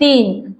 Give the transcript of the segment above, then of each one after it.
3,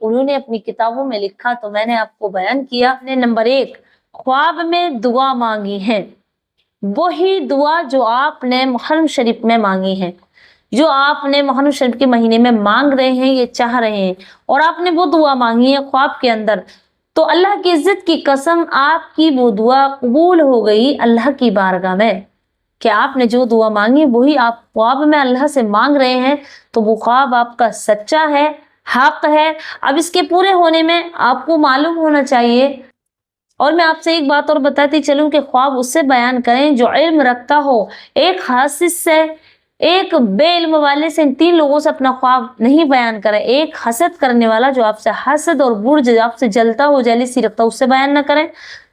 انہوں نے اپنی کتابوں میں لکھا تو میں نے آپ کو بیان کیا۔ نمبر 1، خواب میں دعا مانگی ہے، وہی دعا جو آپ نے محرم شریف میں مانگی ہے، جو آپ نے محرم شریف کے مہینے میں مانگ رہے ہیں، یہ چاہ رہے ہیں، اور آپ نے وہ دعا مانگی ہے خواب کے اندر، تو اللہ کی عزت کی قسم آپ کی وہ دعا قبول ہو گئی اللہ کی بارگاہ میں، کہ آپ نے جو دعا مانگی وہی آپ خواب میں اللہ سے مانگ رہے ہیں، تو وہ خواب آپ کا سچا ہے، حق ہے۔ اب اس کے پورے ہونے میں آپ کو معلوم ہونا چاہیے، اور میں آپ سے ایک بات اور بتاتی چلوں کہ خواب اس سے بیان کریں جو علم رکھتا ہو۔ ایک حاسد سے، ایک بے علم والے سے، ان 3 لوگوں سے اپنا خواب نہیں بیان کریں۔ ایک حسد کرنے والا جو آپ سے حسد اور برج آپ سے جلتا ہو، جیلسی رکھتا ہو، اس سے بیان نہ کریں۔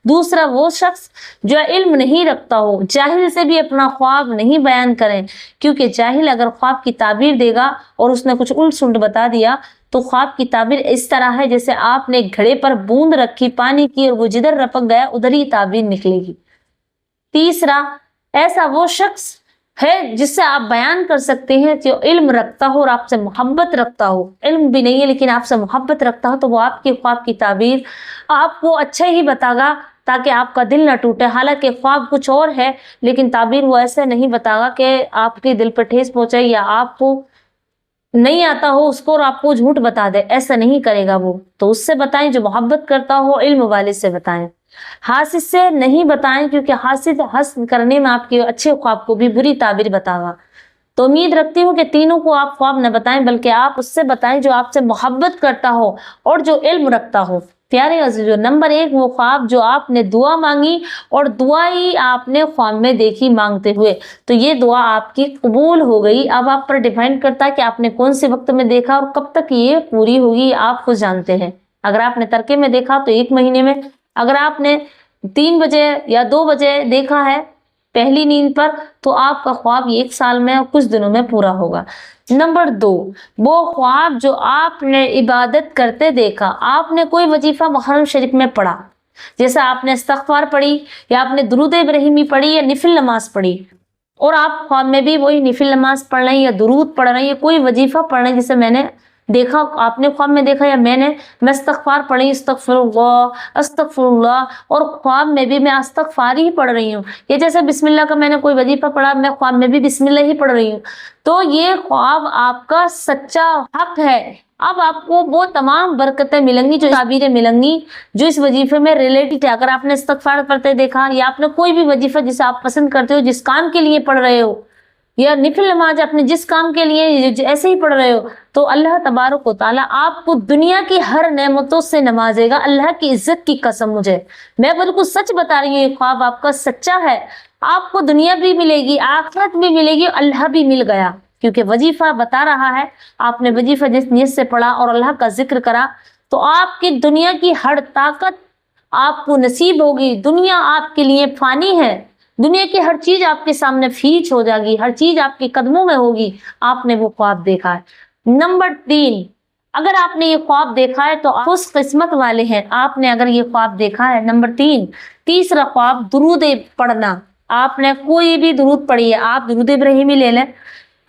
دوسرا وہ شخص جو علم نہیں رکھتا ہو، جاہل سے بھی اپنا خواب نہیں بیان کریں، کیونکہ جاہل اگر خواب کی تعبیر دے گا اور اس نے کچھ الٹ سلٹ بتا دیا تو خواب کی تعبیر اس طرح ہے جیسے آپ نے گھڑے پر بوند رکھی پانی کی اور وہ جدھر رپک گیا ادھر ہی تعبیر نکلے گی۔ تیسرا ایسا وہ شخص ہے جس سے آپ بیان کر سکتے ہیں جو علم رکھتا ہو اور آپ سے محبت رکھتا ہو، علم بھی نہیں ہے لیکن آپ سے محبت رکھتا ہو، تو وہ آپ کے خواب کی تعبیر آپ کو اچھا ہی بتا گا تاکہ آپ کا دل نہ ٹوٹے۔ حالانکہ خواب کچھ اور ہے لیکن تعبیر وہ ایسے نہیں بتا گا کہ آپ کے دل پر ٹھیس پہنچے یا آپ کو نہیں آتا ہو اس کو اور آپ کو جھوٹ بتا دے، ایسا نہیں کرے گا وہ۔ تو اس سے بتائیں جو محبت کرتا ہو، علم والے سے بتائیں، حاسد سے نہیں بتائیں، کیونکہ حاسد حسد کرنے میں آپ کے اچھے خواب کو بھی بری تعبیر بتا گا۔ تو امید رکھتی ہوں کہ تینوں کو آپ خواب نہ بتائیں بلکہ آپ اس سے بتائیں جو آپ سے محبت کرتا ہو اور جو علم رکھتا ہو۔ پیارے عزیزو، نمبر 1 وہ خواب جو آپ نے دعا مانگی اور دعا ہی آپ نے خواب میں دیکھی مانگتے ہوئے، تو یہ دعا آپ کی قبول ہو گئی۔ اب آپ پر ڈیپینڈ کرتا ہے کہ آپ نے کون سے وقت میں دیکھا اور کب تک یہ پوری ہوگی، آپ خود جانتے ہیں۔ اگر آپ نے ترکے میں دیکھا تو 1 مہینے میں، اگر آپ نے 3 بجے یا 2 بجے دیکھا ہے پہلی نیند پر تو آپ کا خواب 1 سال میں اور کچھ دنوں میں پورا ہوگا۔ نمبر 2 وہ خواب جو آپ نے عبادت کرتے دیکھا، آپ نے کوئی وظیفہ محرم شریف میں پڑھا، جیسا آپ نے استغفار پڑھی یا آپ نے درود ابراہیمی پڑھی یا نفل نماز پڑھی، اور آپ خواب میں بھی وہی نفل نماز پڑھ رہے ہیں یا درود پڑھ رہے ہیں یا کوئی وظیفہ پڑھ رہے ہیں جسے میں نے دیکھا، آپ نے خواب میں دیکھا یا میں استغفار پڑھی، استغفر اللہ، اور خواب میں بھی میں استغفار ہی پڑھ رہی ہوں، یہ جیسے بسم اللہ کا میں نے کوئی وظیفہ پڑھا، میں خواب میں بھی بسم اللہ ہی پڑھ رہی ہوں، تو یہ خواب آپ کا سچا حق ہے۔ اب آپ کو وہ تمام برکتیں ملیں گی، جو تعبیریں ملیں گی جو اس وظیفے میں ریلیٹڈ ہے۔ اگر آپ نے استغفار پڑھتے دیکھا یا آپ نے کوئی بھی وظیفہ جسے آپ پسند کرتے ہو، جس کام کے لیے پڑھ رہے ہو، یا نفل نماز اپنے جس کام کے لیے ایسے ہی پڑھ رہے ہو، تو اللہ تبارک و تعالیٰ آپ کو دنیا کی ہر نعمتوں سے نوازے گا۔ اللہ کی عزت کی قسم، مجھے میں بالکل سچ بتا رہی ہوں، یہ خواب آپ کا سچا ہے۔ آپ کو دنیا بھی ملے گی، آخرت بھی ملے گی، اللہ بھی مل گیا، کیونکہ وظیفہ بتا رہا ہے۔ آپ نے وظیفہ جس نیت سے پڑھا اور اللہ کا ذکر کرا تو آپ کی دنیا کی ہر طاقت آپ کو نصیب ہوگی۔ دنیا آپ کے لیے فانی ہے، دنیا کی ہر چیز آپ کے سامنے فیچ ہو جائے گی، ہر چیز آپ کے قدموں میں ہوگی۔ آپ نے وہ خواب دیکھا ہے۔ نمبر 3 اگر آپ نے یہ خواب دیکھا ہے تو آپ خوش قسمت والے ہیں، آپ نے اگر یہ خواب دیکھا ہے۔ نمبر 3 تیسرا خواب درود پڑھنا، آپ نے کوئی بھی درود پڑھی ہے، آپ درود ابراہیمی لے لیں،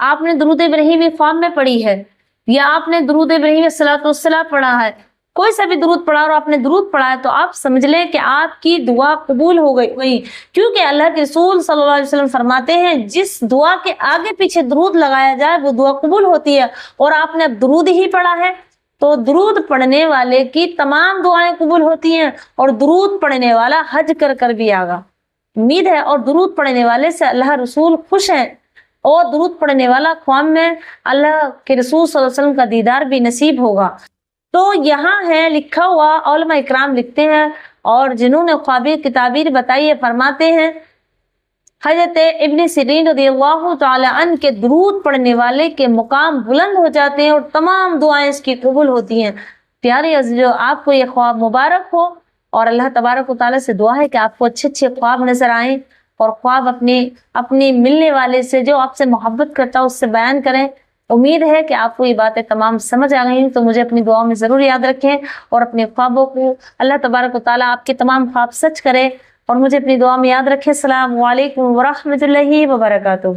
آپ نے درود ابراہیمی خواب میں پڑھی ہے یا آپ نے درود ابراہیمی صلاۃ والسلام پڑھا ہے، کوئی سا بھی درود پڑھا اور آپ نے درود پڑھا ہے، تو آپ سمجھ لیں کہ آپ کی دعا قبول ہو گئی، کیونکہ اللہ کے رسول صلی اللہ علیہ وسلم فرماتے ہیں جس دعا کے آگے پیچھے درود لگایا جائے وہ دعا قبول ہوتی ہے، اور آپ نے اب درود ہی پڑھا ہے تو درود پڑھنے والے کی تمام دعائیں قبول ہوتی ہیں، اور درود پڑھنے والا حج کر کر بھی آگا۔ امید ہے، اور درود پڑھنے والے سے اللہ رسول خوش ہیں، اور درود پڑھنے والا خواب میں اللہ کے رسول صلی اللہ علیہ وسلم کا دیدار بھی نصیب ہوگا۔ تو یہاں ہے لکھا ہوا، علماء اکرام لکھتے ہیں اور جنہوں نے خواب کی تعبیر بتائی ہے، فرماتے ہیں حضرت ابن سیرین رضی اللہ تعالی عنہ کے درود پڑھنے والے کے مقام بلند ہو جاتے ہیں اور تمام دعائیں اس کی قبول ہوتی ہیں۔ پیارے عزیزو، آپ کو یہ خواب مبارک ہو، اور اللہ تبارک و تعالیٰ سے دعا ہے کہ آپ کو اچھے اچھے خواب نظر آئیں، اور خواب اپنے ملنے والے سے جو آپ سے محبت کرتا ہو اس سے بیان کریں۔ امید ہے کہ آپ کو یہ باتیں تمام سمجھ آ گئی ہیں، تو مجھے اپنی دعاؤں میں ضرور یاد رکھیں، اور اپنے خوابوں کو اللہ تبارک و تعالیٰ آپ کے تمام خواب سچ کرے، اور مجھے اپنی دعا میں یاد رکھیں۔ السلام علیکم ورحمۃ اللہ وبرکاتہ۔